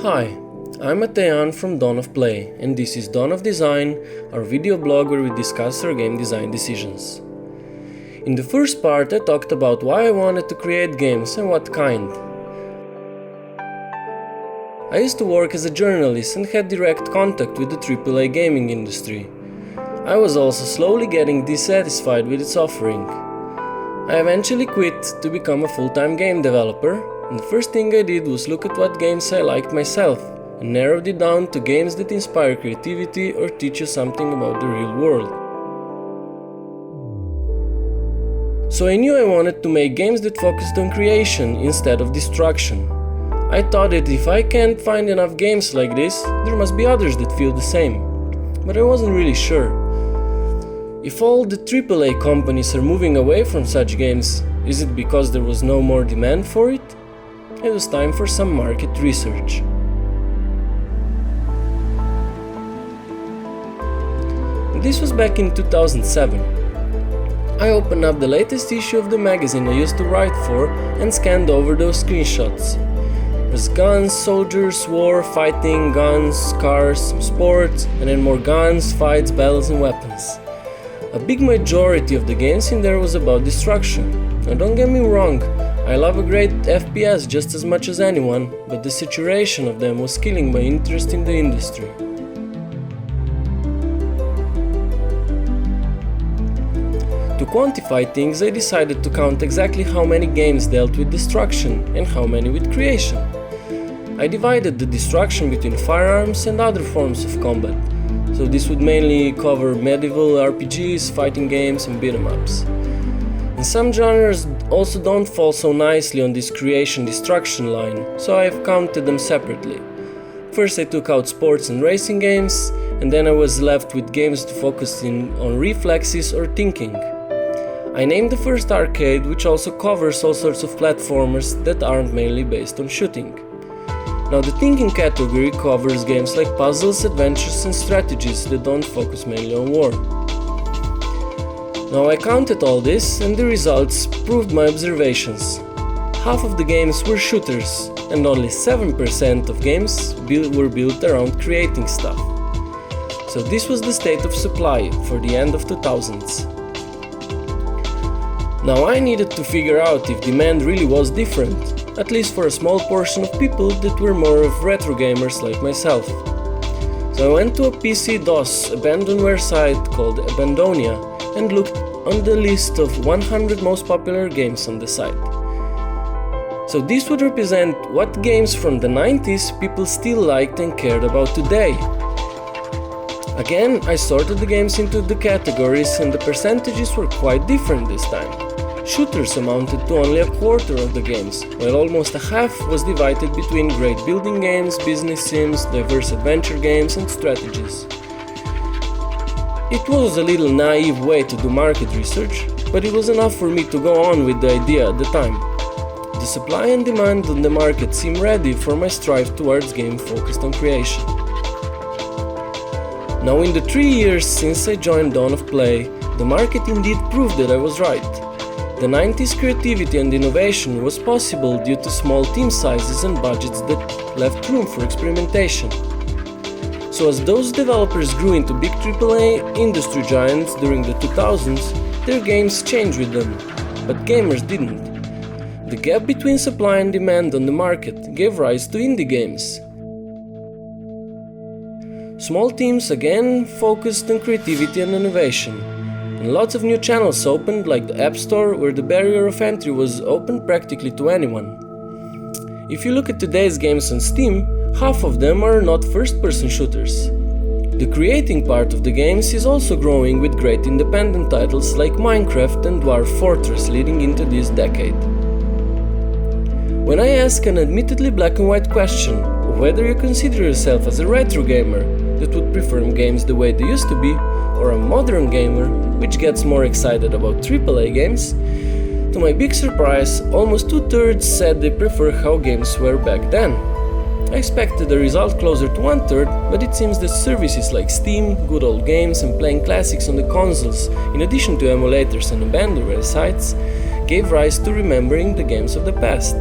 Hi, I'm Matej Jan from Dawn of Play, and this is Dawn of Design, our video blog where we discuss our game design decisions. In the first part I talked about why I wanted to create games and what kind. I used to work as a journalist and had direct contact with the AAA gaming industry. I was also slowly getting dissatisfied with its offering. I eventually quit to become a full-time game developer, and the first thing I did was look at what games I liked myself and narrowed it down to games that inspire creativity or teach you something about the real world. So I knew I wanted to make games that focused on creation instead of destruction. I thought that if I can't find enough games like this, there must be others that feel the same. But I wasn't really sure. If all the AAA companies are moving away from such games, is it because there was no more demand for it? It was time for some market research. This was back in 2007. I opened up the latest issue of the magazine I used to write for and scanned over those screenshots. There was guns, soldiers, war, fighting, guns, cars, some sports, and then more guns, fights, battles and weapons. A big majority of the games in there was about destruction. Now don't get me wrong, I love a great FPS just as much as anyone, but the saturation of them was killing my interest in the industry. To quantify things, I decided to count exactly how many games dealt with destruction and how many with creation. I divided the destruction between firearms and other forms of combat, so this would mainly cover medieval RPGs, fighting games and beat-em-ups. And some genres also don't fall so nicely on this creation-destruction line, so I've counted them separately. First I took out sports and racing games, and then I was left with games focusing on reflexes or thinking. I named the first arcade, which also covers all sorts of platformers that aren't mainly based on shooting. Now the thinking category covers games like puzzles, adventures and strategies that don't focus mainly on war. Now I counted all this and the results proved my observations. Half of the games were shooters and only 7% of games were built around creating stuff. So this was the state of supply for the end of 2000s. Now I needed to figure out if demand really was different, at least for a small portion of people that were more of retro gamers like myself. So I went to a PC-DOS abandonware site called Abandonia and looked on the list of 100 most popular games on the site. So this would represent what games from the 90s people still liked and cared about today. Again, I sorted the games into the categories and the percentages were quite different this time. Shooters amounted to only a quarter of the games, while almost a half was divided between great building games, business sims, diverse adventure games and strategies. It was a little naive way to do market research, but it was enough for me to go on with the idea at the time. The supply and demand on the market seemed ready for my strive towards game focused on creation. Now in the 3 years since I joined Dawn of Play, the market indeed proved that I was right. The 90s creativity and innovation was possible due to small team sizes and budgets that left room for experimentation. So as those developers grew into big AAA industry giants during the 2000s, their games changed with them, but gamers didn't. The gap between supply and demand on the market gave rise to indie games. Small teams again focused on creativity and innovation, and lots of new channels opened like the App Store where the barrier of entry was open practically to anyone. If you look at today's games on Steam, half of them are not first-person shooters. The creating part of the games is also growing with great independent titles like Minecraft and Dwarf Fortress leading into this decade. When I ask an admittedly black and white question of whether you consider yourself as a retro gamer that would prefer games the way they used to be, or a modern gamer which gets more excited about AAA games, to my big surprise, almost 2/3 said they prefer how games were back then. I expected a result closer to 1/3, but it seems that services like Steam, good old games and playing classics on the consoles, in addition to emulators and abandonware sites, gave rise to remembering the games of the past.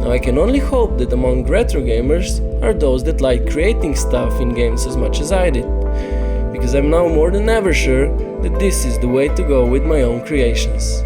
Now I can only hope that among retro gamers are those that like creating stuff in games as much as I did, because I'm now more than ever sure that this is the way to go with my own creations.